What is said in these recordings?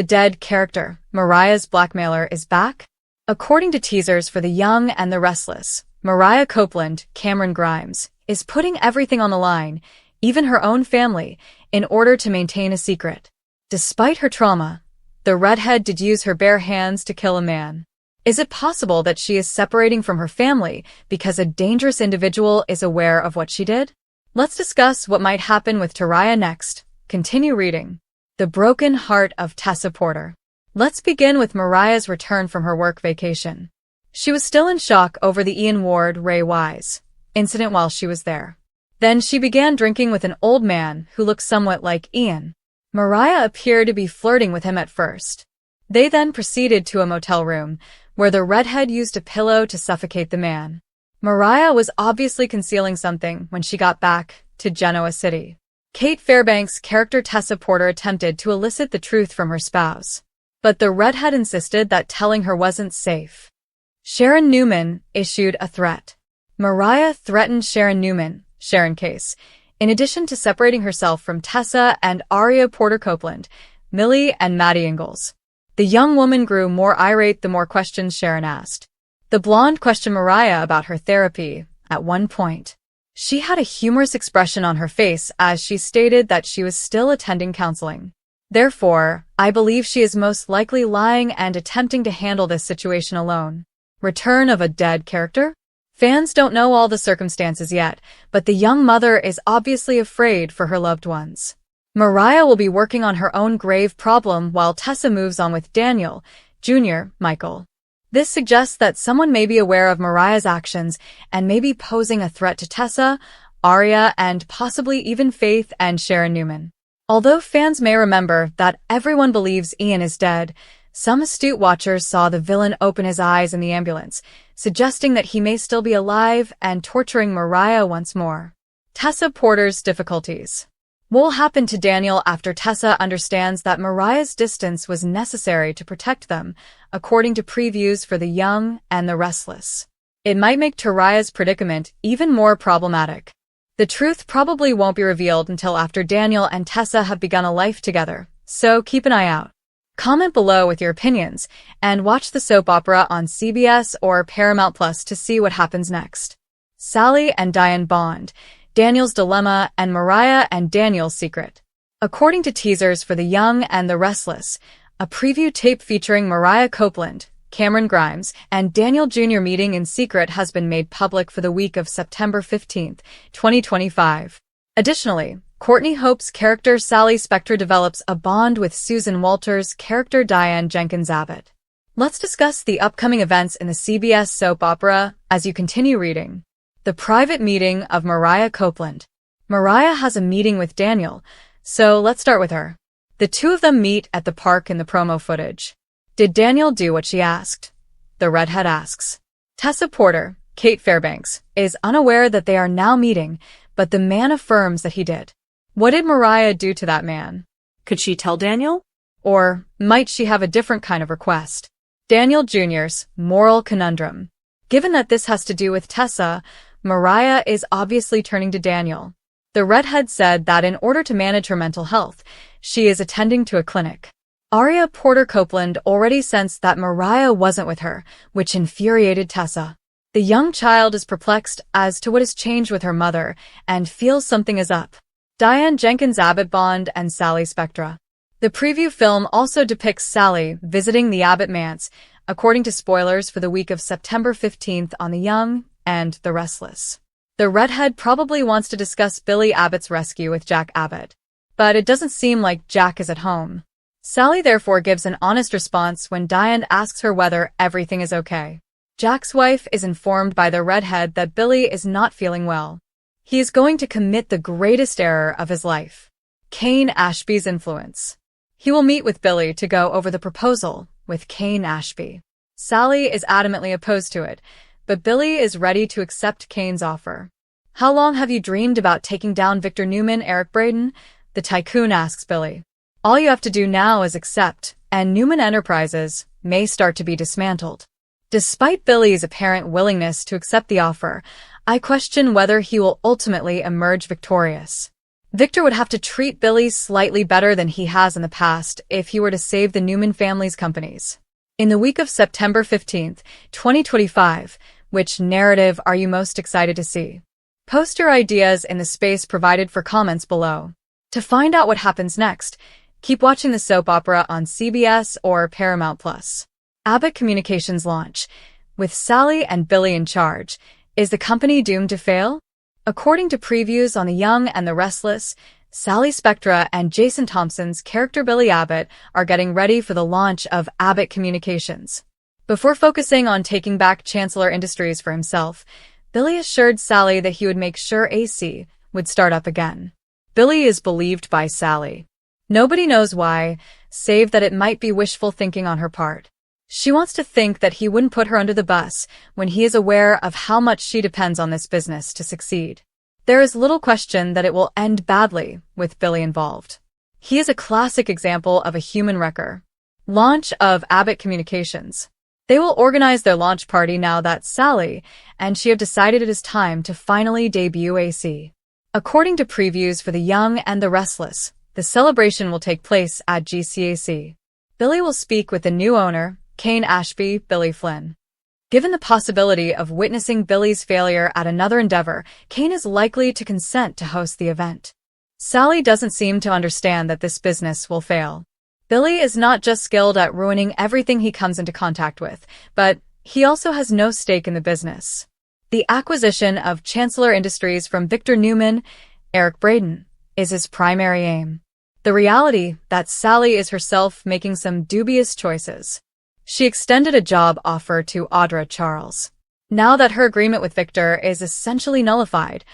The dead character, Mariah's blackmailer, is back? According to teasers for The Young and the Restless, Mariah Copeland, Cameron Grimes, is putting everything on the line, even her own family, in order to maintain a secret. Despite her trauma, the redhead did use her bare hands to kill a man. Is it possible that she is separating from her family because a dangerous individual is aware of what she did? Let's discuss what might happen with TERIAH next. Continue reading. The Broken Heart of Tessa Porter. Let's begin with Mariah's return from her work vacation. She was still in shock over the Ian Ward-Ray Wise incident while she was there. Then she began drinking with an old man who looked somewhat like Ian. Mariah appeared to be flirting with him at first. They then proceeded to a motel room, where the redhead used a pillow to suffocate the man. Mariah was obviously concealing something when she got back to Genoa City. Kate Fairbanks' character Tessa Porter attempted to elicit the truth from her spouse, but the redhead insisted that telling her wasn't safe. Sharon Newman issued a threat. Mariah threatened Sharon Newman, Sharon Case, in addition to separating herself from Tessa and Aria Porter Copeland, Millie and Maddie Ingalls. The young woman grew more irate the more questions Sharon asked. The blonde questioned Mariah about her therapy. At one point, she had a humorous expression on her face as she stated that she was still attending counseling. Therefore, I believe she is most likely lying and attempting to handle this situation alone. Return of a dead character? Fans don't know all the circumstances yet, but the young mother is obviously afraid for her loved ones. Mariah will be working on her own grave problem while Tessa moves on with Daniel, Jr., Michael. This suggests that someone may be aware of Mariah's actions and may be posing a threat to Tessa, Aria, and possibly even Faith and Sharon Newman. Although fans may remember that everyone believes Ian is dead, some astute watchers saw the villain open his eyes in the ambulance, suggesting that he may still be alive and torturing Mariah once more. Tessa Porter's difficulties. What will happen to Daniel after Tessa understands that Mariah's distance was necessary to protect them, according to previews for The Young and the Restless? It might make TERIAH's predicament even more problematic. The truth probably won't be revealed until after Daniel and Tessa have begun a life together, so keep an eye out. Comment below with your opinions, and watch the soap opera on CBS or Paramount Plus to see what happens next. Sally and Diane Bond, Daniel's Dilemma, and Mariah and Daniel's Secret. According to teasers for The Young and the Restless, a preview tape featuring Mariah Copeland, Cameron Grimes, and Daniel Jr. meeting in secret has been made public for the week of September 15, 2025. Additionally, Courtney Hope's character Sally Spector develops a bond with Susan Walters' character Diane Jenkins Abbott. Let's discuss the upcoming events in the CBS soap opera as you continue reading. The private meeting of Mariah Copeland. Mariah has a meeting with Daniel, so let's start with her. The two of them meet at the park in the promo footage. Did Daniel do what she asked? The redhead asks. Tessa Porter, Kate Fairbanks, is unaware that they are now meeting, but the man affirms that he did. What did Mariah do to that man? Could she tell Daniel? Or might she have a different kind of request? Daniel Jr.'s moral conundrum. Given that this has to do with Tessa, Mariah is obviously turning to Daniel. The redhead said that in order to manage her mental health, she is attending to a clinic. Aria Porter Copeland already sensed that Mariah wasn't with her, which infuriated Tessa. The young child is perplexed as to what has changed with her mother and feels something is up. Diane Jenkins Abbott Bond and Sally Spectra. The preview film also depicts Sally visiting the Abbott manse, according to spoilers for the week of September 15th on The Young and the Restless. The redhead probably wants to discuss Billy Abbott's rescue with Jack Abbott, but it doesn't seem like Jack is at home. Sally therefore gives an honest response when Diane asks her whether everything is okay. Jack's wife is informed by the redhead that Billy is not feeling well. He is going to commit the greatest error of his life. Kane Ashby's influence. He will meet with Billy to go over the proposal with Kane Ashby. Sally is adamantly opposed to it, but Billy is ready to accept Kane's offer. How long have you dreamed about taking down Victor Newman, Eric Braden? The tycoon asks Billy. All you have to do now is accept, and Newman Enterprises may start to be dismantled. Despite Billy's apparent willingness to accept the offer, I question whether he will ultimately emerge victorious. Victor would have to treat Billy slightly better than he has in the past if he were to save the Newman family's companies. In the week of September 15th, 2025, which narrative are you most excited to see? Post your ideas in the space provided for comments below. To find out what happens next, keep watching the soap opera on CBS or Paramount+. Abbott Communications launch. With Sally and Billy in charge, is the company doomed to fail? According to previews on The Young and the Restless, Sally Spectra and Jason Thompson's character Billy Abbott are getting ready for the launch of Abbott Communications. Before focusing on taking back Chancellor Industries for himself, Billy assured Sally that he would make sure AC would start up again. Billy is believed by Sally. Nobody knows why, save that it might be wishful thinking on her part. She wants to think that he wouldn't put her under the bus when he is aware of how much she depends on this business to succeed. There is little question that it will end badly with Billy involved. He is a classic example of a human wrecker. Launch of Abbott Communications. They will organize their launch party now that Sally and she have decided it is time to finally debut AC. According to previews for The Young and the Restless, the celebration will take place at GCAC. Billy will speak with the new owner, Kane Ashby, Billy Flynn. Given the possibility of witnessing Billy's failure at another endeavor, Kane is likely to consent to host the event. Sally doesn't seem to understand that this business will fail. Billy is not just skilled at ruining everything he comes into contact with, but he also has no stake in the business. The acquisition of Chancellor Industries from Victor Newman, Eric Braden, is his primary aim. The reality that Sally is herself making some dubious choices. She extended a job offer to Audra Charles. Now that her agreement with Victor is essentially nullified,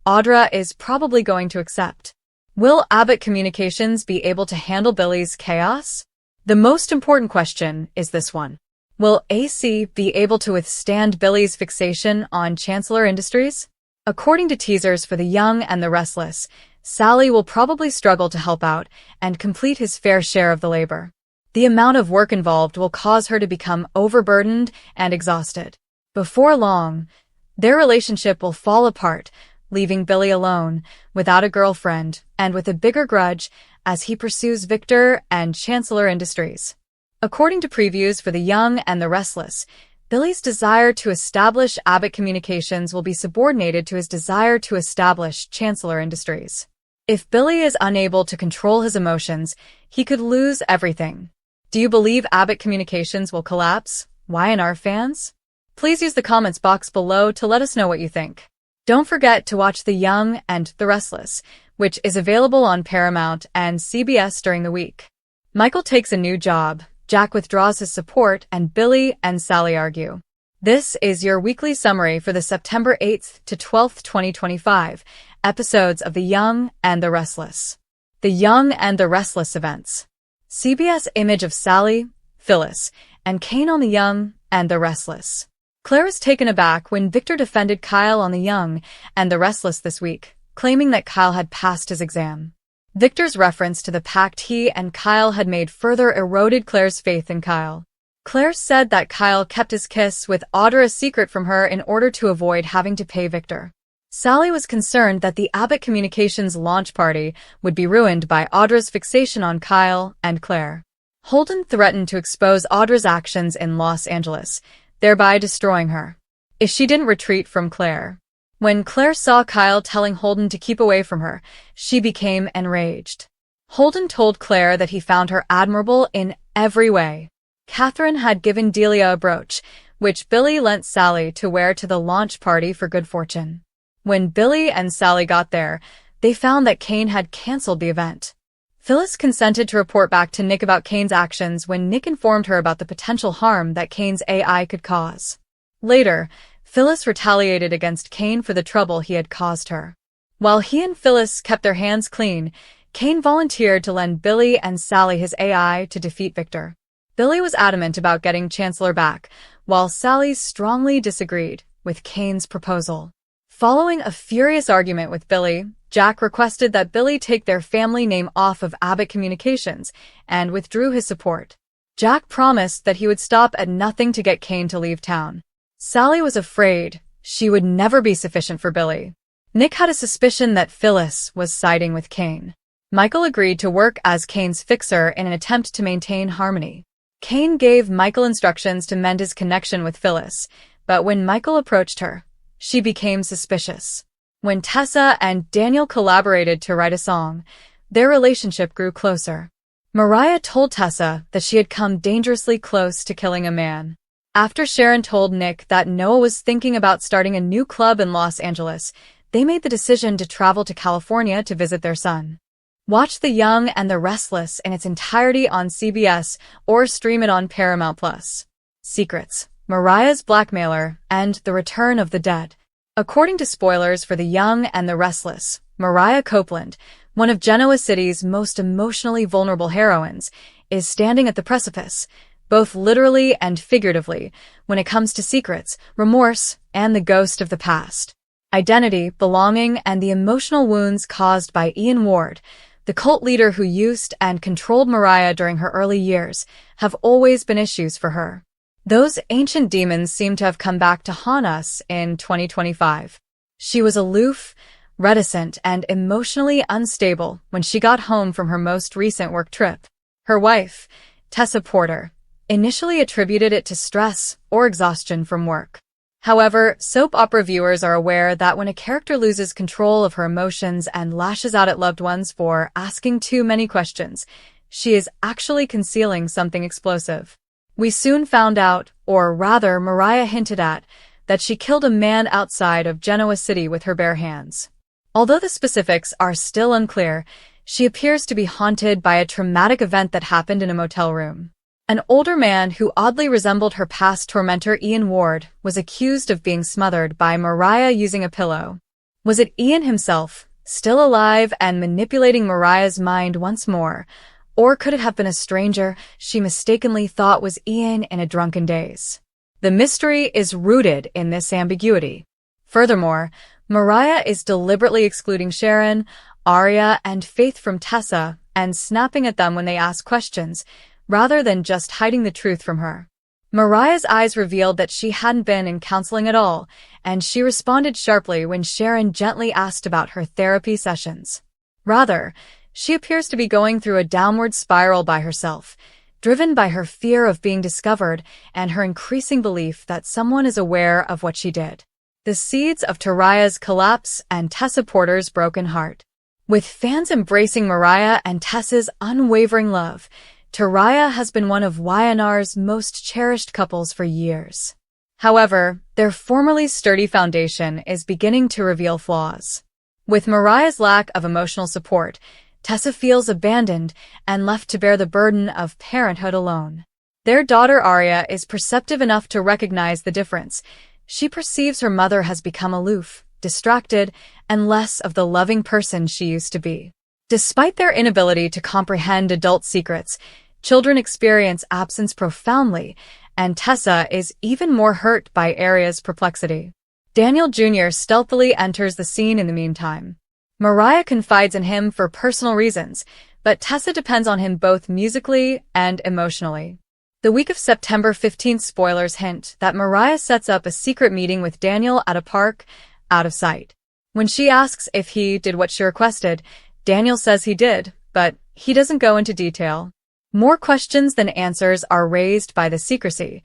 Audra is probably going to accept. Will Abbott Communications be able to handle Billy's chaos? The most important question is this one. Will AC be able to withstand Billy's fixation on Chancellor Industries? According to teasers for The Young and the Restless, Sally will probably struggle to help out and complete his fair share of the labor. The amount of work involved will cause her to become overburdened and exhausted. Before long, their relationship will fall apart, leaving Billy alone, without a girlfriend, and with a bigger grudge as he pursues Victor and Chancellor Industries. According to previews for The Young and the Restless, Billy's desire to establish Abbott Communications will be subordinated to his desire to establish Chancellor Industries. If Billy is unable to control his emotions, he could lose everything. Do you believe Abbott Communications will collapse? Y&R fans? Please use the comments box below to let us know what you think. Don't forget to watch The Young and the Restless, which is available on Paramount and CBS during the week. Michael takes a new job, Jack withdraws his support, and Billy and Sally argue. This is your weekly summary for the September 8th to 12th, 2025 episodes of The Young and the Restless. The Young and the Restless events. CBS image of Sally, Phyllis, and Kane on The Young and the Restless. Claire is taken aback when Victor defended Kyle on The Young and the Restless this week, claiming that Kyle had passed his exam. Victor's reference to the pact he and Kyle had made further eroded Claire's faith in Kyle. Claire said that Kyle kept his kiss with Audra a secret from her in order to avoid having to pay Victor. Sally was concerned that the Abbott Communications launch party would be ruined by Audra's fixation on Kyle and Claire. Holden threatened to expose Audra's actions in Los Angeles, thereby destroying her, if she didn't retreat from Claire. When Claire saw Kyle telling Holden to keep away from her, she became enraged. Holden told Claire that he found her admirable in every way. Catherine had given Delia a brooch, which Billy lent Sally to wear to the launch party for good fortune. When Billy and Sally got there, they found that Kane had canceled the event. Phyllis consented to report back to Nick about Kane's actions when Nick informed her about the potential harm that Kane's AI could cause. Later, Phyllis retaliated against Kane for the trouble he had caused her. While he and Phyllis kept their hands clean, Kane volunteered to lend Billy and Sally his AI to defeat Victor. Billy was adamant about getting Chancellor back, while Sally strongly disagreed with Kane's proposal. Following a furious argument with Billy, Jack requested that Billy take their family name off of Abbott Communications and withdrew his support. Jack promised that he would stop at nothing to get Kane to leave town. Sally was afraid she would never be sufficient for Billy. Nick had a suspicion that Phyllis was siding with Kane. Michael agreed to work as Kane's fixer in an attempt to maintain harmony. Kane gave Michael instructions to mend his connection with Phyllis, but when Michael approached her, she became suspicious. When Tessa and Daniel collaborated to write a song, their relationship grew closer. Mariah told Tessa that she had come dangerously close to killing a man. After Sharon told Nick that Noah was thinking about starting a new club in Los Angeles, they made the decision to travel to California to visit their son. Watch The Young and the Restless in its entirety on CBS or stream it on Paramount+. Secrets, Mariah's Blackmailer, and The Return of the Dead. According to spoilers for The Young and the Restless, Mariah Copeland, one of Genoa City's most emotionally vulnerable heroines, is standing at the precipice, both literally and figuratively, when it comes to secrets, remorse, and the ghost of the past. Identity, belonging, and the emotional wounds caused by Ian Ward, the cult leader who used and controlled Mariah during her early years, have always been issues for her. Those ancient demons seem to have come back to haunt us in 2025. She was aloof, reticent, and emotionally unstable when she got home from her most recent work trip. Her wife, Tessa Porter, initially attributed it to stress or exhaustion from work. However, soap opera viewers are aware that when a character loses control of her emotions and lashes out at loved ones for asking too many questions, she is actually concealing something explosive. We soon found out, or rather Mariah hinted at, that she killed a man outside of Genoa City with her bare hands. Although the specifics are still unclear, she appears to be haunted by a traumatic event that happened in a motel room. An older man who oddly resembled her past tormentor Ian Ward was accused of being smothered by Mariah using a pillow. Was it Ian himself, still alive and manipulating Mariah's mind once more? Or could it have been a stranger she mistakenly thought was Ian in a drunken daze? The mystery is rooted in this ambiguity. Furthermore, Mariah is deliberately excluding Sharon, Arya, and Faith from Tessa and snapping at them when they ask questions, rather than just hiding the truth from her. Mariah's eyes revealed that she hadn't been in counseling at all, and she responded sharply when Sharon gently asked about her therapy sessions. Rather, she appears to be going through a downward spiral by herself, driven by her fear of being discovered and her increasing belief that someone is aware of what she did. The seeds of TERIAH's collapse and Tessa Porter's broken heart. With fans embracing Mariah and Tessa's unwavering love, TERIAH has been one of YNR's most cherished couples for years. However, their formerly sturdy foundation is beginning to reveal flaws. With Mariah's lack of emotional support, Tessa feels abandoned and left to bear the burden of parenthood alone. Their daughter Arya is perceptive enough to recognize the difference. She perceives her mother has become aloof, distracted, and less of the loving person she used to be. Despite their inability to comprehend adult secrets, children experience absence profoundly, and Tessa is even more hurt by Arya's perplexity. Daniel Jr. stealthily enters the scene in the meantime. Mariah confides in him for personal reasons, but Tessa depends on him both musically and emotionally. The week of September 15th spoilers hint that Mariah sets up a secret meeting with Daniel at a park, out of sight. When she asks if he did what she requested, Daniel says he did, but he doesn't go into detail. More questions than answers are raised by the secrecy.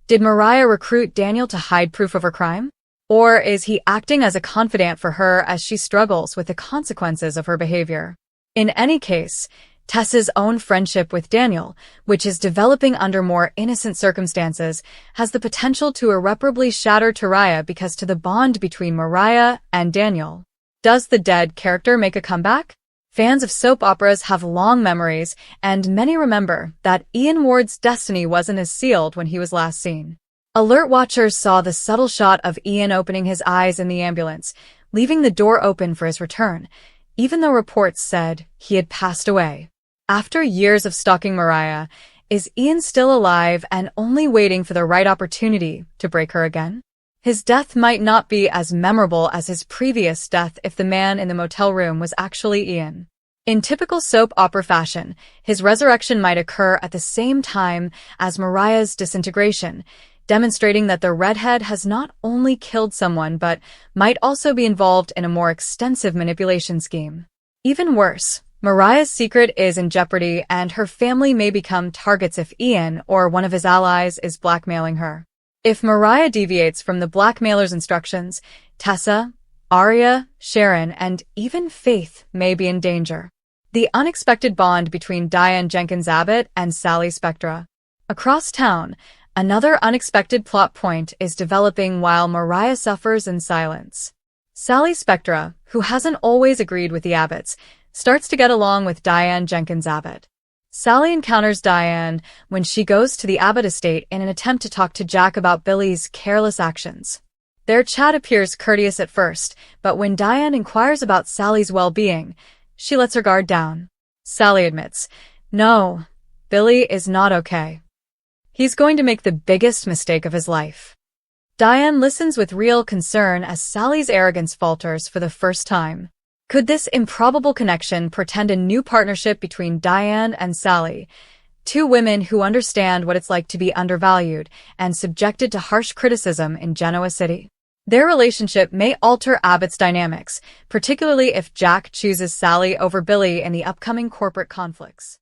Did Mariah recruit Daniel to hide proof of her crime? Or is he acting as a confidant for her as she struggles with the consequences of her behavior? In any case, Tessa's own friendship with Daniel, which is developing under more innocent circumstances, has the potential to irreparably shatter TERIAH because to the bond between Mariah and Daniel. Does the dead character make a comeback? Fans of soap operas have long memories, and many remember that Ian Ward's destiny wasn't as sealed when he was last seen. Alert watchers saw the subtle shot of Ian opening his eyes in the ambulance, leaving the door open for his return, even though reports said he had passed away. After years of stalking Mariah, is Ian still alive and only waiting for the right opportunity to break her again? His death might not be as memorable as his previous death if the man in the motel room was actually Ian. In typical soap opera fashion, his resurrection might occur at the same time as Mariah's disintegration, demonstrating that the redhead has not only killed someone but might also be involved in a more extensive manipulation scheme. Even worse, Mariah's secret is in jeopardy and her family may become targets if Ian or one of his allies is blackmailing her. If Mariah deviates from the blackmailer's instructions, Tessa, Arya, Sharon, and even Faith may be in danger. The unexpected bond between Diane Jenkins Abbott and Sally Spectra. Across town, another unexpected plot point is developing while Mariah suffers in silence. Sally Spectra, who hasn't always agreed with the Abbotts, starts to get along with Diane Jenkins Abbott. Sally encounters Diane when she goes to the Abbott estate in an attempt to talk to Jack about Billy's careless actions. Their chat appears courteous at first, but when Diane inquires about Sally's well-being, she lets her guard down. Sally admits, "No, Billy is not okay. He's going to make the biggest mistake of his life." Diane listens with real concern as Sally's arrogance falters for the first time. Could this improbable connection portend a new partnership between Diane and Sally, two women who understand what it's like to be undervalued and subjected to harsh criticism in Genoa City? Their relationship may alter Abbott's dynamics, particularly if Jack chooses Sally over Billy in the upcoming corporate conflicts.